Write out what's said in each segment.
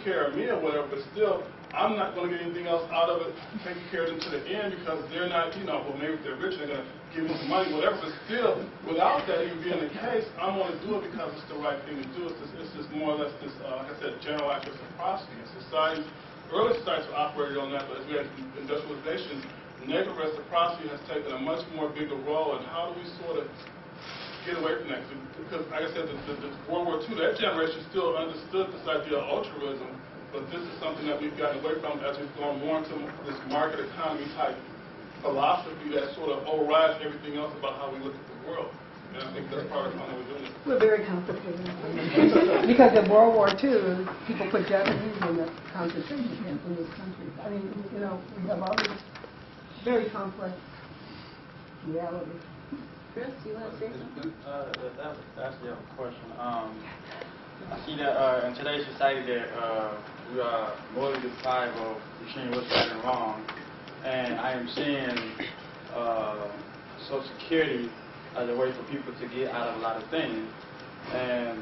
care of me or whatever, but still, I'm not going to get anything else out of it, taking care of them to the end, because they're not, you know, well, maybe if they're rich, they're going to give me some money, whatever, but still, without that even being the case, I'm going to do it because it's the right thing to do. It's just more or less this, like I said, generalized reciprocity. And societies, early societies operated on that, but as we had industrialization, negative reciprocity has taken a much more bigger role, and how do we sort of get away from that? Because, like I said, the World War II, that generation still understood this idea of altruism, but this is something that we've gotten away from as we've gone more into this market economy type philosophy that sort of overrides everything else about how we look at the world. And I think that's part of how we're doing it. We're very complicated. Because in World War II, people put Japanese in the concentration camps in these countries. I mean, you know, we have all these very complex realities. Chris, you want to say something? That's the other question. I see that in today's society that we are morally deprived of seeing what's right and wrong, and I am seeing Social Security as a way for people to get out of a lot of things, and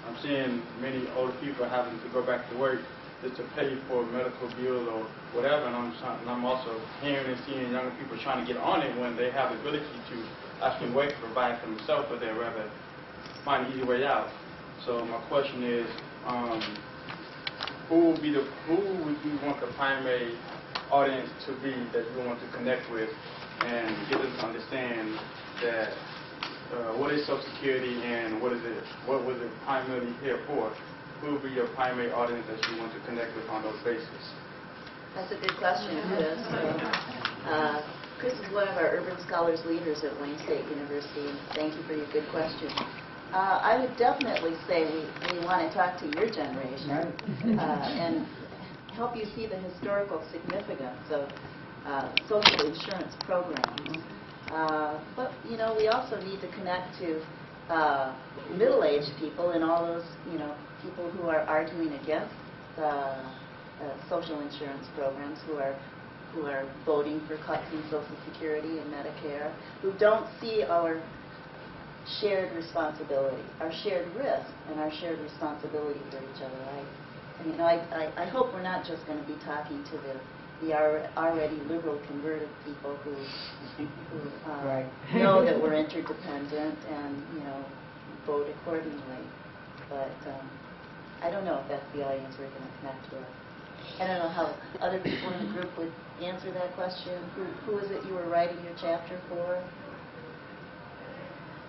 I'm seeing many older people having to go back to work just to pay for a medical bill or whatever, and I'm also hearing and seeing younger people trying to get on it when they have the ability to actually work, provide for themselves, but they'd rather find an easy way out. So my question is, who would you want the primary audience to be that you want to connect with and get them to understand that what is Social Security and what was it primarily here for? Who will be your primary audience that you want to connect with on those bases? That's a good question, Chris. Chris is one of our Urban Scholars leaders at Wayne State University, and thank you for your good question. I would definitely say we want to talk to your generation and help you see the historical significance of social insurance programs. But, you know, we also need to connect to middle-aged people and all those, you know, people who are arguing against social insurance programs, who are voting for cuts in Social Security and Medicare, who don't see our shared responsibility, our shared risk, and our shared responsibility for each other. I hope we're not just going to be talking to the already liberal converted people who know that we're interdependent and, you know, vote accordingly. But I don't know if that's the audience we're going to connect with. I don't know how other people in the group would answer that question. Who is it you were writing your chapter for?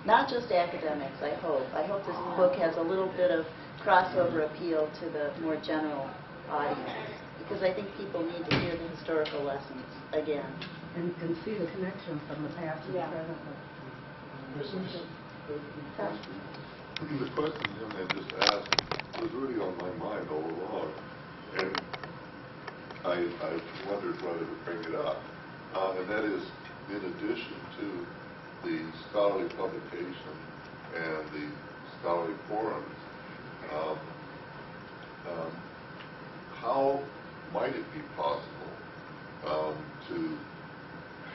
Not just academics, I hope. I hope this book has a little bit of crossover appeal to the more general audience, because I think people need to hear the historical lessons again. And see the connection from the past to the present. The question Jim had just asked was really on my mind all along, and I wondered whether to bring it up. And that is, in addition to the scholarly publication and the scholarly forums, how might it be possible to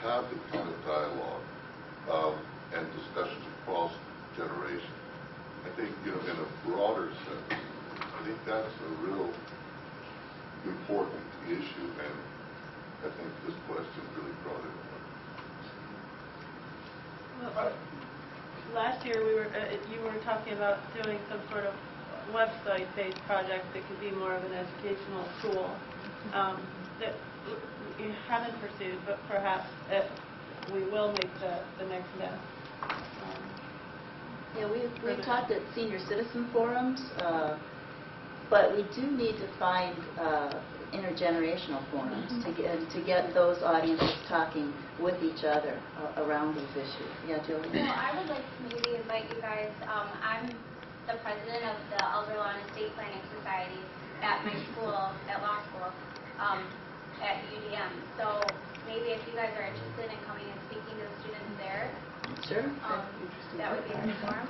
have the kind of dialogue and discussions across generations? I think, you know, in a broader sense, I think that's a real important issue, and I think this question really brought it up. Well, last year you were talking about doing some sort of website-based project that could be more of an educational tool that you haven't pursued, but perhaps we will make the next step. Yeah, we've talked at senior citizen forums, but we do need to find intergenerational forums to get those audiences talking with each other around these issues. Yeah, Julie? Well, I would like to maybe invite you guys. I'm the president of the Elder Law and Estate Planning Society at my school, at law school, at UDM. So maybe if you guys are interested in coming and speaking to the students there, sure. That would be a good forum.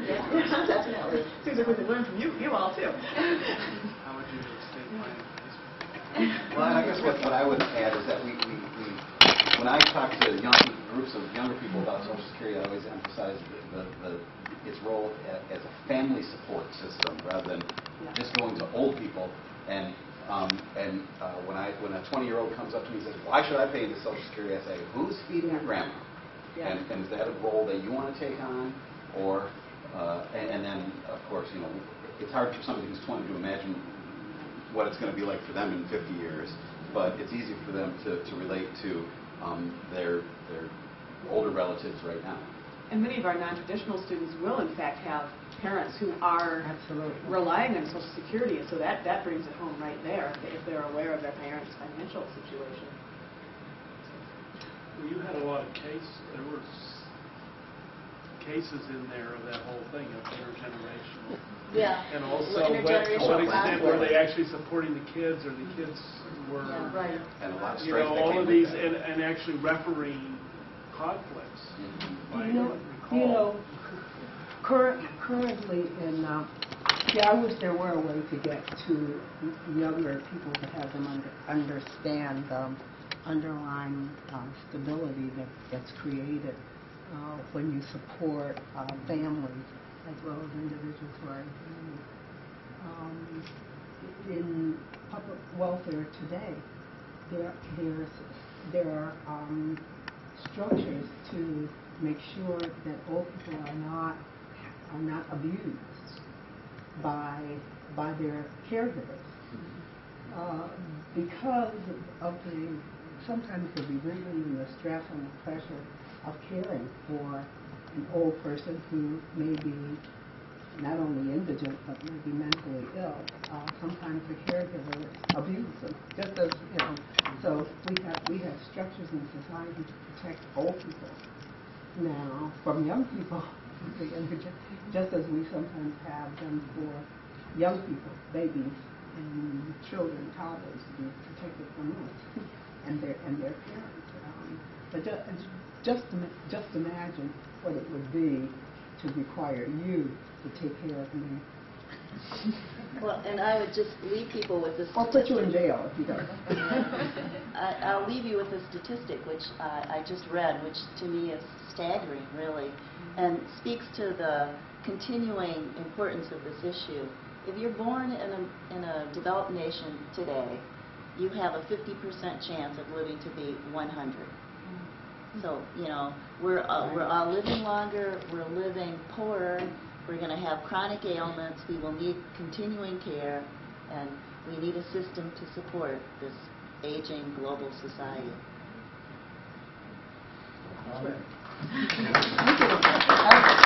Yeah, definitely. Seems like we could learn from you all too. How would you estate planning? Well, I guess what I would add is that we when I talk to groups of younger people about Social Security, I always emphasize its role as a family support system rather than just going to old people and when a 20-year-old comes up to me and says, "Why should I pay into Social Security?" I say, "Who's feeding your grandma? Yeah. And is that a role that you want to take on?" Or and then, of course, it's hard for somebody who's 20 to imagine what it's going to be like for them in 50 years, but it's easy for them to relate to their older relatives right now. And many of our non-traditional students will, in fact, have parents who are Absolutely. relying on Social Security, and so that brings it home right there if they're aware of their parents' financial situation. Well, you had a lot of there were cases in there of that whole thing of intergenerational. Yeah. And also, to Intergenerational what extent were conflict. they actually supporting the kids, or the kids were, Yeah, right. And a lot of strife that all came of with these, that. and actually refereeing conflicts. You know, currently in, I wish there were a way to get to younger people to have them understand the underlying stability that's created when you support families as well as individuals who are in families. In public welfare today, there are structures to make sure that old people are not abused by their caregivers because of sometimes the belittling and the stress and the pressure of caring for an old person who may be not only indigent but may be mentally ill. Sometimes the caregiver abuses them, just as So we have structures in society to protect old people now from young people, just as we sometimes have them for young people, babies and children, toddlers, to be protected from us and their parents. But just imagine what it would be to require you to take care of me. Well, and I would just leave people with this. I'll put you in jail if you don't. I'll leave you with a statistic which I just read, which to me is staggering, really, and speaks to the continuing importance of this issue. If you're born in a developed nation today, you have a 50% chance of living to be 100. So, we're all living longer, we're living poorer, we're going to have chronic ailments, we will need continuing care, and we need a system to support this aging global society. Thank you.